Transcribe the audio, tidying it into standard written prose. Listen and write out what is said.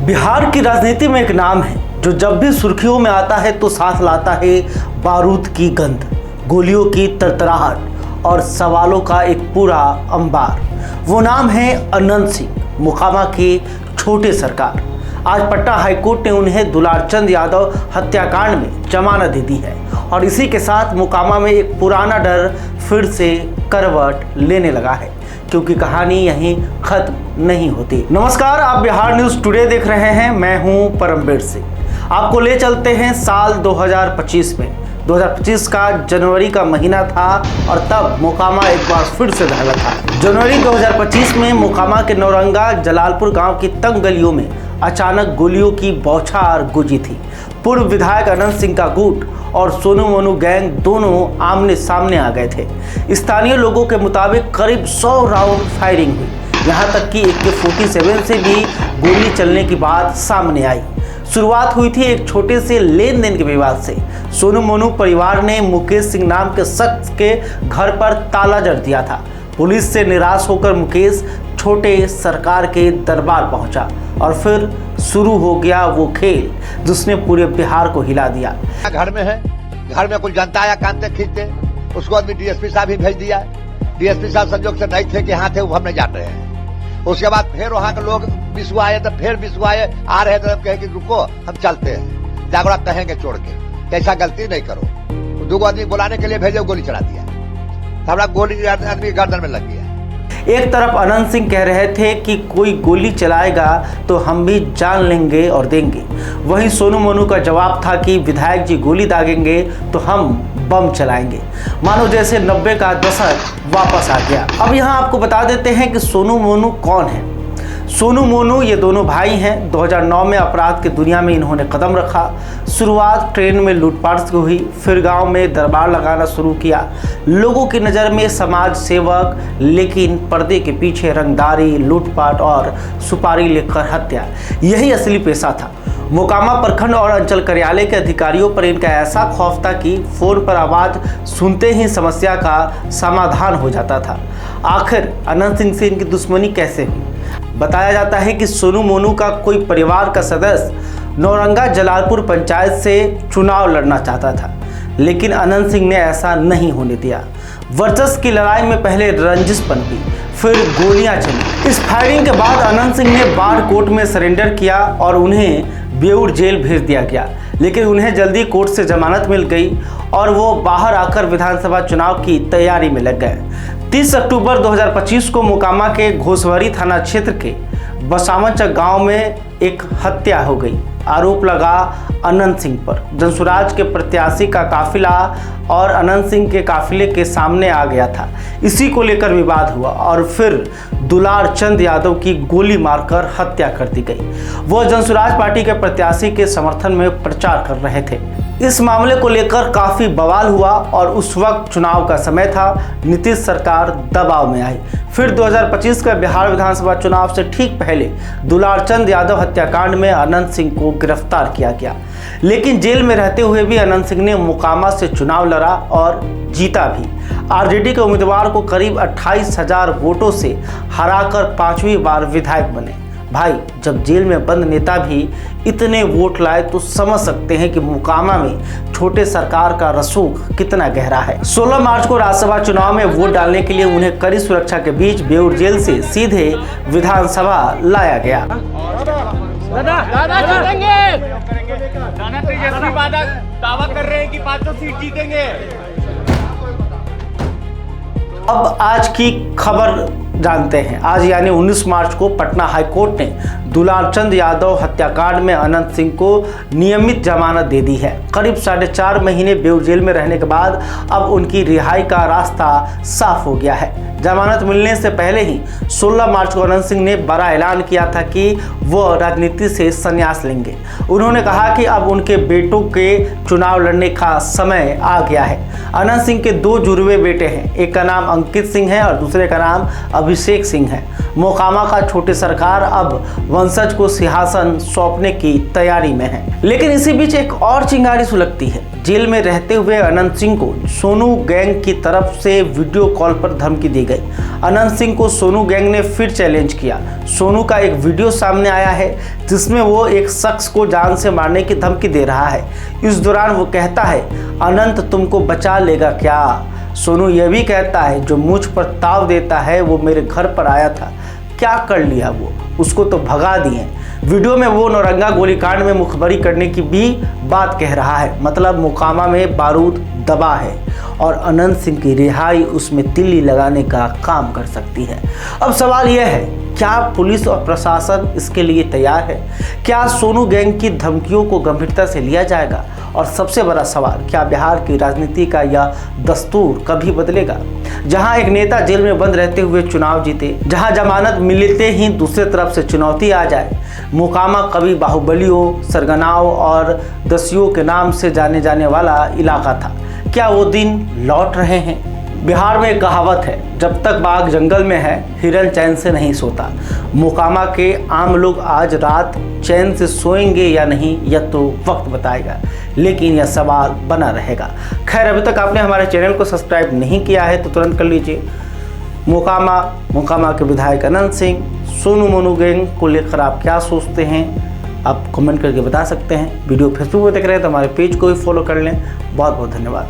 बिहार की राजनीति में एक नाम है जो जब भी सुर्खियों में आता है तो साथ लाता है बारूद की गंध, गोलियों की तरतराहट और सवालों का एक पूरा अंबार। वो नाम है अनंत सिंह, मोकामा के छोटे सरकार। आज पटना हाईकोर्ट ने उन्हें दुलारचंद यादव हत्याकांड में जमानत दे दी है और इसी के साथ मोकामा में एक पुराना डर फिर से करवट लेने लगा है, क्योंकि कहानी यहीं खत्म नहीं होती। नमस्कार, आप बिहार न्यूज़ टुडे देख रहे हैं। मैं हूं परमवीर सिंह। आपको ले चलते हैं साल 2025 में। 2025 का जनवरी का महीना था और तब मोकामा एक बार फिर से दहला था। जनवरी 2025 में मोकामा के नौरंगा जलालपुर गांव की तंग गलियों में अचानक गोलियों की बौछार गुजी थी। पूर्व विधायक अनंत सिंह का गुट और सोनू मोनू गैंग दोनों आमने सामने आ गए थे। स्थानीय लोगों के मुताबिक करीब 100 राउंड फायरिंग हुई। यहाँ तक कि AK-47 से भी गोली चलने की बात सामने आई। शुरुआत हुई थी एक छोटे से लेन देन के विवाद से। सोनू मोनू परिवार ने मुकेश सिंह नाम के शख्स के घर पर ताला जड़ दिया था। पुलिस से निराश होकर मुकेश छोटे सरकार के दरबार पहुंचा और फिर शुरू हो गया वो खेल जिसने पूरे बिहार को हिला दिया। घर में है, घर में कुछ जनता आया कांते खींचते, उसको आदमी DSP साहब भी भेज दिया। DSP साहब संजोग से नहीं थे कि हाँ थे, वो हम नहीं जाते हैं। उसके बाद फिर वहाँ के लोग विश्व आए, तो फिर विश्व आए आ रहे थे, कहे कि रुको हम चलते हैं, जागड़ा कहेंगे छोड़ के, ऐसा गलती नहीं करो। दो आदमी बुलाने के लिए भेजे, गोली चला दिया, हमारा गोली आदमी गर्दन में लग गया। एक तरफ अनंत सिंह कह रहे थे कि कोई गोली चलाएगा तो हम भी जान लेंगे और देंगे। वहीं सोनू मोनू का जवाब था कि विधायक जी गोली दागेंगे तो हम बम चलाएंगे। मानो जैसे 90 का दशक वापस आ गया। अब यहाँ आपको बता देते हैं कि सोनू मोनू कौन है। सोनू मोनू ये दोनों भाई हैं। 2009 में अपराध की दुनिया में इन्होंने कदम रखा। शुरुआत ट्रेन में लूटपाट से हुई, फिर गांव में दरबार लगाना शुरू किया। लोगों की नज़र में समाज सेवक, लेकिन पर्दे के पीछे रंगदारी, लूटपाट और सुपारी लेकर हत्या, यही असली पेशा था। मोकामा प्रखंड और अंचल कार्यालय के अधिकारियों पर इनका ऐसा खौफ था कि फोन पर आवाज़ सुनते ही समस्या का समाधान हो जाता था। आखिर अनंत सिंह से इनकी दुश्मनी कैसे हुई? बताया जाता है कि सोनू मोनू का कोई परिवार का सदस्य नौरंगा जलालपुर पंचायत से चुनाव लड़ना चाहता था, लेकिन अनंत सिंह ने ऐसा नहीं होने दिया। वर्चस्व की लड़ाई में पहले रंजिश पनपी, फिर गोलियां चली। इस फायरिंग के बाद अनंत सिंह ने बाढ़ कोर्ट में सरेंडर किया और उन्हें बेऊर जेल भेज दिया गया, लेकिन उन्हें जल्दी कोर्ट से जमानत मिल गई और वो बाहर आकर विधानसभा चुनाव की तैयारी में लग गए। 30 अक्टूबर 2025 को मोकामा के घोसवरी थाना क्षेत्र के बसावनचक गांव में एक हत्या हो गई। आरोप लगा अनंत सिंह पर। जनसुराज के प्रत्याशी का काफिला और अनंत सिंह के काफिले के सामने आ गया था। इसी को लेकर विवाद हुआ और फिर दुलारचंद यादव की गोली मारकर हत्या कर दी गई। वो जनसुराज पार्टी के प्रत्याशी के समर्थन में प्रचार कर रहे थे। इस मामले को लेकर काफी बवाल हुआ और उस वक्त चुनाव का समय था। नीतीश सरकार दबाव में आई। फिर 2025 का बिहार विधानसभा चुनाव से ठीक पहले दुलारचंद यादव हत्याकांड में अनंत सिंह को गिरफ्तार किया गया, लेकिन जेल में रहते हुए भी अनंत सिंह ने मोकामा से चुनाव लड़ा और जीता भी। RJD के उम्मीदवार को करीब 28,000 वोटों से हराकर 5वीं बार विधायक बने। भाई, जब जेल में बंद नेता भी इतने वोट लाए तो समझ सकते हैं कि मोकामा में छोटे सरकार का रसूख कितना गहरा है। 16 मार्च को राज्यसभा चुनाव में वोट डालने के लिए उन्हें कड़ी सुरक्षा के बीच बेऊर जेल से सीधे विधानसभा लाया गया। दावा कर रहे हैं कि 500 सीट जीतेंगे। अब आज की खबर जानते हैं। आज यानी 19 मार्च को पटना हाईकोर्ट ने दुलारचंद यादव हत्याकांड में अनंत सिंह को नियमित जमानत दे दी है। करीब 4.5 महीने बेऊर जेल में रहने के बाद अब उनकी रिहाई का रास्ता साफ हो गया है। जमानत मिलने से पहले ही 16 मार्च को अनंत सिंह ने बड़ा ऐलान किया था कि वो राजनीति से संन्यास लेंगे। उन्होंने कहा कि अब उनके बेटों के चुनाव लड़ने का समय आ गया है। अनंत सिंह के 2 जुड़वे बेटे हैं। एक का नाम अंकित सिंह है और दूसरे का नाम अभिषेक सिंह है। मोकामा का छोटे सरकार अब वंशज को सिंहासन सौंपने की तैयारी में है। लेकिन इसी बीच एक और चिंगारी सुलगती है। जेल में रहते हुए अनंत सिंह को सोनू गैंग की तरफ से वीडियो कॉल पर धमकी दी गई। अनंत सिंह को सोनू गैंग ने फिर चैलेंज किया। सोनू का एक वीडियो सामने आया है जिसमें वो एक शख्स को जान से मारने की धमकी दे रहा है। इस दौरान वो कहता है, अनंत तुमको बचा लेगा क्या? सोनू यह भी कहता है, जो मुझ पर ताव देता है वो मेरे घर पर आया था, क्या कर लिया वो, उसको तो भगा दिए। वीडियो में वो नौरंगा गोलीकांड में मुखबरी करने की भी बात कह रहा है। मतलब मोकामा में बारूद दबा है और अनंत सिंह की रिहाई उसमें तिल्ली लगाने का काम कर सकती है। अब सवाल यह है, क्या पुलिस और प्रशासन इसके लिए तैयार है? क्या सोनू गैंग की धमकियों को गंभीरता से लिया जाएगा? और सबसे बड़ा सवाल, क्या बिहार की राजनीति का यह दस्तूर कभी बदलेगा? जहां एक नेता जेल में बंद रहते हुए चुनाव जीते, जहां जमानत मिलते ही दूसरी तरफ से चुनौती आ जाए। मोकामा कभी बाहुबलियों, सरगनाओं और दस्युओं के नाम से जाने जाने वाला इलाका था। क्या वो दिन लौट रहे हैं? बिहार में एक कहावत है, जब तक बाघ जंगल में है हिरन चैन से नहीं सोता। मोकामा के आम लोग आज रात चैन से सोएंगे या नहीं, यह तो वक्त बताएगा, लेकिन यह सवाल बना रहेगा। खैर, अभी तक आपने हमारे चैनल को सब्सक्राइब नहीं किया है तो तुरंत कर लीजिए। मोकामा के विधायक अनंत सिंह, सोनू मोनू गैंग को लेकर आप क्या सोचते हैं, आप कमेंट करके बता सकते हैं। वीडियो फेसबुक पर देख रहे हैं तो हमारे पेज को भी फॉलो कर लें। बहुत बहुत धन्यवाद।